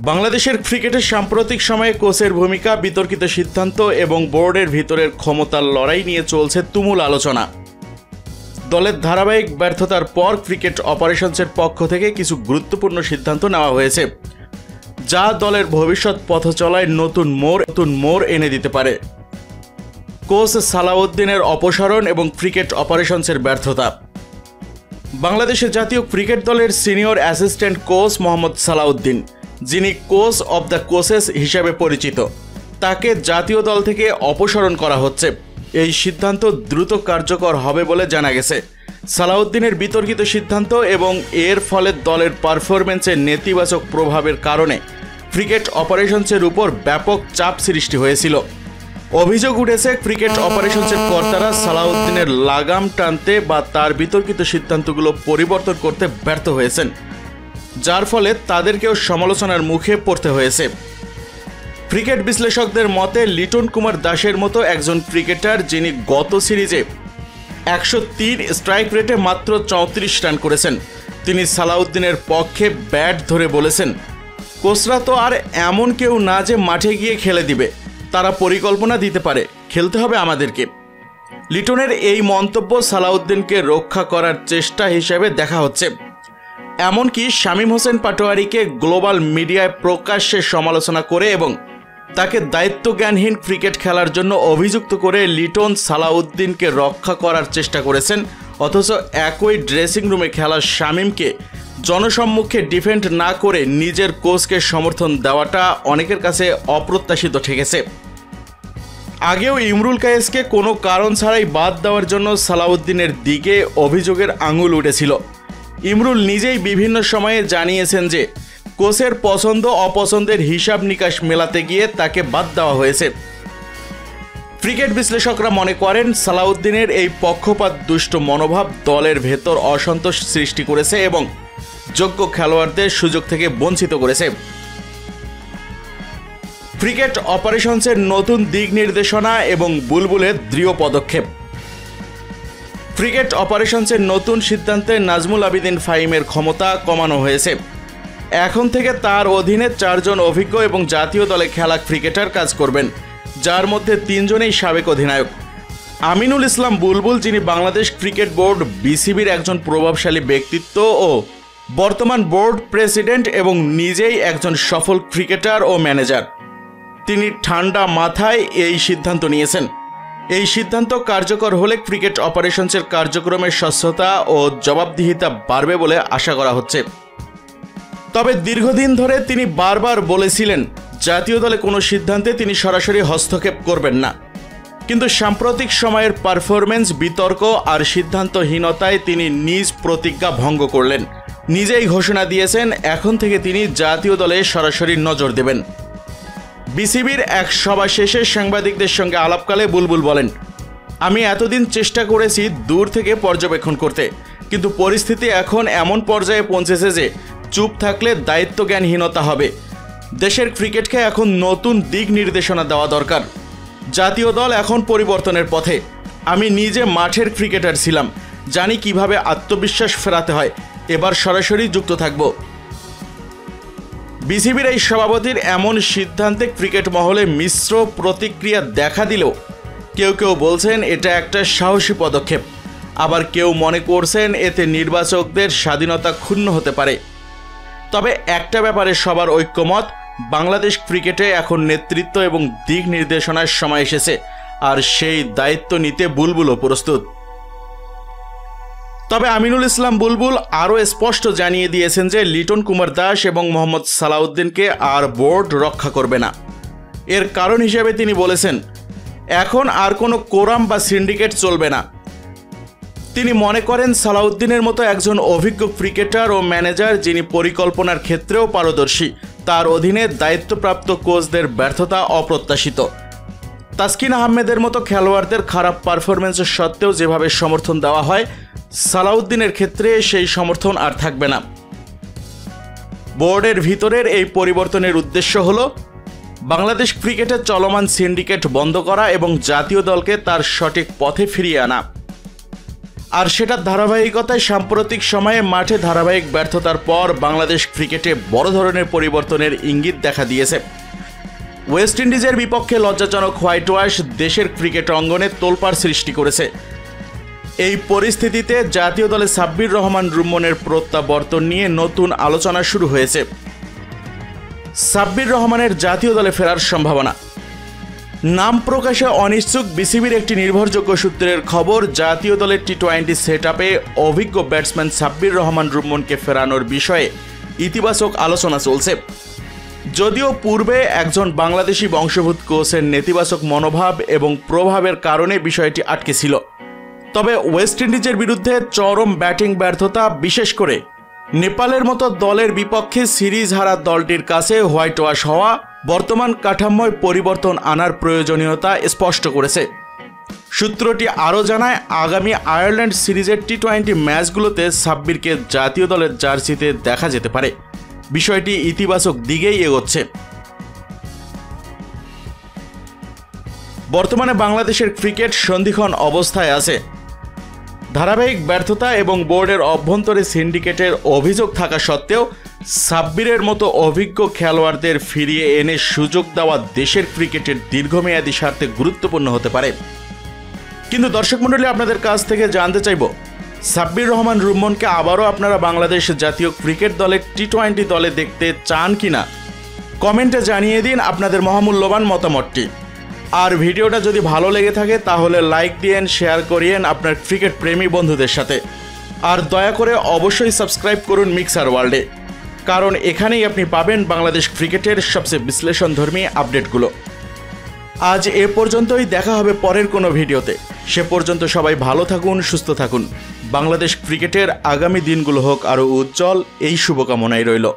বাংলাদেশের ক্রিকেটের সাম্প্রতিক সময়ে কোচের ভূমিকা, বিতর্কিত সিদ্ধান্ত এবং বোর্ডের ভিতরের ক্ষমতার লড়াই নিয়ে চলছে তুমুল আলোচনা। দলের ধারাবাহিক ব্যর্থতার পর ক্রিকেট অপারেশনসের পক্ষ থেকে কিছু গুরুত্বপূর্ণ সিদ্ধান্ত নেওয়া হয়েছে, যা দলের ভবিষ্যৎ পথ চলায় নতুন মোড় এনে দিতে পারে। কোচ সালাউদ্দিনের অপসারণ এবং ক্রিকেট অপারেশনসের ব্যর্থতা। বাংলাদেশের জাতীয় ক্রিকেট দলের senior assistant coach Mohammad Salahuddin, যিনি কোচ অব দ্য কোচেস হিসেবে পরিচিত, তাকে জাতীয় দল থেকে অপসারণ করা হচ্ছে। এই সিদ্ধান্ত দ্রুত কার্যকর হবে বলে জানা গেছে। সালাউদ্দিনের বিতর্কিত সিদ্ধান্ত এবং এর ফলে দলের পারফরম্যান্সের নেতিবাচক প্রভাবের কারণে ক্রিকেট অপারেশনসের উপর ব্যাপক চাপ সৃষ্টি হয়েছিল। অভিযোগ উঠেছে ক্রিকেট অপারেশনসের কর্তারা সালাউদ্দিনের লাগাম টানতে বা তার বিতর্কিত সিদ্ধান্তগুলো পরিবর্তন করতে ব্যর্থ হয়েছেন, যার ফলে তাদেরকেও সমালোচনার মুখে পড়তে হয়েছে। ক্রিকেট বিশ্লেষকদের মতে লিটন কুমার দাসের মতো একজন ক্রিকেটার, যিনি গত সিরিজে 103 স্ট্রাইক রেটে মাত্র 34 রান করেছেন, তিনি সালাউদ্দিনের পক্ষে ব্যাট ধরে বলেছেন, কোচরা তো আর এমন কেউ না যে মাঠে গিয়ে খেলে দিবে, তারা পরিকল্পনা দিতে পারে, খেলতে হবে আমাদেরকে। লিটনের এই মন্তব্য সালাউদ্দিনকে রক্ষা করার চেষ্টা হিসেবে দেখা হচ্ছে। এমনকি শামীম হোসেন পাটোয়ারিকে গ্লোবাল মিডিয়ায় প্রকাশ্যে সমালোচনা করে এবং তাকে দায়িত্বজ্ঞানহীন ক্রিকেট খেলার জন্য অভিযুক্ত করে লিটন সালাউদ্দিনকে রক্ষা করার চেষ্টা করেছেন, অথচ একই ড্রেসিং রুমে খেলা শামীমকে জনসম্মুখে ডিফেন্ড না করে নিজের কোচকে সমর্থন দেওয়াটা অনেকের কাছে অপ্রত্যাশিত ঠেকেছে। আগেও ইমরুল কায়েসকে কোনো কারণ ছাড়াই বাদ দেওয়ার জন্য সালাউদ্দিনের দিকে অভিযোগের আঙুল উঠেছিল। ইমরুল নিজেই বিভিন্ন সময়ে জানিয়েছেন যে কোচের পছন্দ অপছন্দের হিসাব নিকাশ মেলাতে গিয়ে তাকে বাদ দেওয়া হয়েছে। ক্রিকেট বিশ্লেষকরা মনে করেন সালাউদ্দিনের এই পক্ষপাত দুষ্ট মনোভাব দলের ভেতর অসন্তোষ সৃষ্টি করেছে এবং যোগ্য খেলোয়াড়দের সুযোগ থেকে বঞ্চিত করেছে। ক্রিকেট অপারেশনসের নতুন দিক নির্দেশনা এবং বুলবুলের দৃঢ় পদক্ষেপ। ক্রিকেট অপারেশনসের নতুন সিদ্ধান্তে নাজমুল আবেদিন ফাহিমের ক্ষমতা কমানো হয়েছে। এখন থেকে তার অধীনে 4 জন অভিজ্ঞ এবং জাতীয় দলে খেলা ক্রিকেটার কাজ করবেন, যার মধ্যে 3 জনেই সাবেক অধিনায়ক। আমিনুল ইসলাম বুলবুল, যিনি বাংলাদেশ ক্রিকেট বোর্ড বিসিবির একজন প্রভাবশালী ব্যক্তিত্ব ও বর্তমান বোর্ড প্রেসিডেন্ট এবং নিজেই একজন সফল ক্রিকেটার ও ম্যানেজার, তিনি ঠান্ডা মাথায় এই সিদ্ধান্ত নিয়েছেন। এই সিদ্ধান্ত কার্যকর হলে ক্রিকেট অপারেশনসের কার্যক্রমের স্বচ্ছতা ও জবাবদিহিতা বাড়বে বলে আশা করা হচ্ছে। তবে দীর্ঘদিন ধরে তিনি বারবার বলেছিলেন জাতীয় দলে কোনো সিদ্ধান্তে তিনি সরাসরি হস্তক্ষেপ করবেন না, কিন্তু সাম্প্রতিক সময়ের পারফরমেন্স, বিতর্ক আর সিদ্ধান্তহীনতায় তিনি নিজ প্রতিজ্ঞা ভঙ্গ করলেন। নিজেই ঘোষণা দিয়েছেন এখন থেকে তিনি জাতীয় দলে সরাসরি নজর দেবেন। বিসিবির এক সভা শেষে সাংবাদিকদের সঙ্গে আলাপকালে বুলবুল বলেন, আমি এতদিন চেষ্টা করেছি দূর থেকে পর্যবেক্ষণ করতে, কিন্তু পরিস্থিতি এখন এমন পর্যায়ে পৌঁছেছে যে চুপ থাকলে দায়িত্বজ্ঞানহীনতা হবে। দেশের ক্রিকেটকে এখন নতুন দিক নির্দেশনা দেওয়া দরকার। জাতীয় দল এখন পরিবর্তনের পথে। আমি নিজে মাঠের ক্রিকেটার ছিলাম, জানি কিভাবে আত্মবিশ্বাস ফেরাতে হয়। এবার সরাসরি যুক্ত থাকব। বিসিবির এই সভাপতির এমন সিদ্ধান্তে ক্রিকেট মহলে মিশ্র প্রতিক্রিয়া দেখা দিলেও কেউ কেউ বলছেন এটা একটা সাহসী পদক্ষেপ, আবার কেউ মনে করছেন এতে নির্বাচকদের স্বাধীনতা ক্ষুণ্ণ হতে পারে। তবে একটা ব্যাপারে সবার ঐক্যমত, বাংলাদেশ ক্রিকেটে এখন নেতৃত্ব এবং দিক নির্দেশনার সময় এসেছে, আর সেই দায়িত্ব নিতে বুলবুলও প্রস্তুত। তবে আমিনুল ইসলাম বুলবুল আরও স্পষ্ট জানিয়ে দিয়েছেন যে লিটন কুমার দাস এবং মোহাম্মদ সালাউদ্দিনকে আর বোর্ড রক্ষা করবে না। এর কারণ হিসেবে তিনি বলেছেন, এখন আর কোনো কোরাম বা সিন্ডিকেট চলবে না। তিনি মনে করেন সালাউদ্দিনের মতো একজন অভিজ্ঞ ক্রিকেটার ও ম্যানেজার, যিনি পরিকল্পনার ক্ষেত্রেও পারদর্শী, তার অধীনে দায়িত্বপ্রাপ্ত কোচদের ব্যর্থতা অপ্রত্যাশিত। তাসকিন আহমেদের মতো খেলোয়াড়দের খারাপ পারফরমেন্সের সত্ত্বেও যেভাবে সমর্থন দেওয়া হয়, সালাউদ্দিনের ক্ষেত্রে সেই সমর্থন আর থাকবে না। বোর্ডের ভিতরের এই পরিবর্তনের উদ্দেশ্য হল বাংলাদেশ ক্রিকেটের চলমান সিন্ডিকেট বন্ধ করা এবং জাতীয় দলকে তার সঠিক পথে ফিরিয়ে আনা। আর সেটার ধারাবাহিকতায় সাম্প্রতিক সময়ে মাঠে ধারাবাহিক ব্যর্থতার পর বাংলাদেশ ক্রিকেটে বড় ধরনের পরিবর্তনের ইঙ্গিত দেখা দিয়েছে। ওয়েস্ট ইন্ডিজের বিপক্ষে লজ্জাজনক হোয়াইট ওয়াশ দেশের ক্রিকেট অঙ্গনে তোলপাড় সৃষ্টি করেছে। এই পরিস্থিতিতে জাতীয় দলে সাব্বির রহমান রুম্মনের প্রত্যাবর্তন নিয়ে নতুন আলোচনা শুরু হয়েছে। সাব্বির রহমানের জাতীয় দলে ফেরার সম্ভাবনা। নাম প্রকাশে অনিচ্ছুক বিসিবির একটি নির্ভরযোগ্য সূত্রের খবর, জাতীয় দলের টি-20 সেটআপে অভিজ্ঞ ব্যাটসম্যান সাব্বির রহমান রুম্মনকে ফেরানোর বিষয়ে ইতিবাচক আলোচনা চলছে। যদিও পূর্বে একজন বাংলাদেশি বংশোদ্ভূত কোচের নেতিবাচক মনোভাব এবং প্রভাবের কারণে বিষয়টি আটকে ছিল। তবে ওয়েস্ট ইন্ডিজের বিরুদ্ধে চরম ব্যাটিং ব্যর্থতা, বিশেষ করে নেপালের মতো দলের বিপক্ষে সিরিজ হারা দলটির কাছে হোয়াইট ওয়াশ হওয়া বর্তমান কাঠামোয় পরিবর্তন আনার প্রয়োজনীয়তা স্পষ্ট করেছে। সূত্রটি আরও জানায়, আগামী আয়ারল্যান্ড সিরিজের টি-20 ম্যাচগুলোতে সাব্বিরকে জাতীয় দলের জার্সিতে দেখা যেতে পারে। বিষয়টি ইতিবাচক দিকেই এগোচ্ছে। বর্তমানে বাংলাদেশের ক্রিকেট সন্দিক্ষণ অবস্থায় আছে। ধারাবাহিক ব্যর্থতা এবং বোর্ডের অভ্যন্তরে সিন্ডিকেটের অভিযোগ থাকা সত্ত্বেও সাব্বিরের মতো অভিজ্ঞ খেলোয়াড়দের ফিরিয়ে এনে সুযোগ দেওয়া দেশের ক্রিকেটের দীর্ঘমেয়াদী স্বার্থে গুরুত্বপূর্ণ হতে পারে। কিন্তু দর্শক মণ্ডলী, আপনাদের কাছ থেকে জানতে চাইব, সাব্বির রহমান রুম্মনকে আবারও আপনারা বাংলাদেশ জাতীয় ক্রিকেট দলের টি-20 দলে দেখতে চান কিনা? কমেন্টে জানিয়ে দিন আপনাদের মহামূল্যবান মতামতটি। আর ভিডিওটা যদি ভালো লেগে থাকে তাহলে লাইক দিয়েন, শেয়ার করিয়েন আপনার ক্রিকেট প্রেমী বন্ধুদের সাথে। আর দয়া করে অবশ্যই সাবস্ক্রাইব করুন মিক্সার ওয়ার্ল্ডে, কারণ এখানেই আপনি পাবেন বাংলাদেশ ক্রিকেটের সবচেয়ে বিশ্লেষণধর্মী আপডেটগুলো। আজ এ পর্যন্তই, দেখা হবে পরের কোনো ভিডিওতে। সে পর্যন্ত সবাই ভালো থাকুন, সুস্থ থাকুন। বাংলাদেশ ক্রিকেটের আগামী দিনগুলো হোক আরও উজ্জ্বল, এই শুভকামনাই রইল।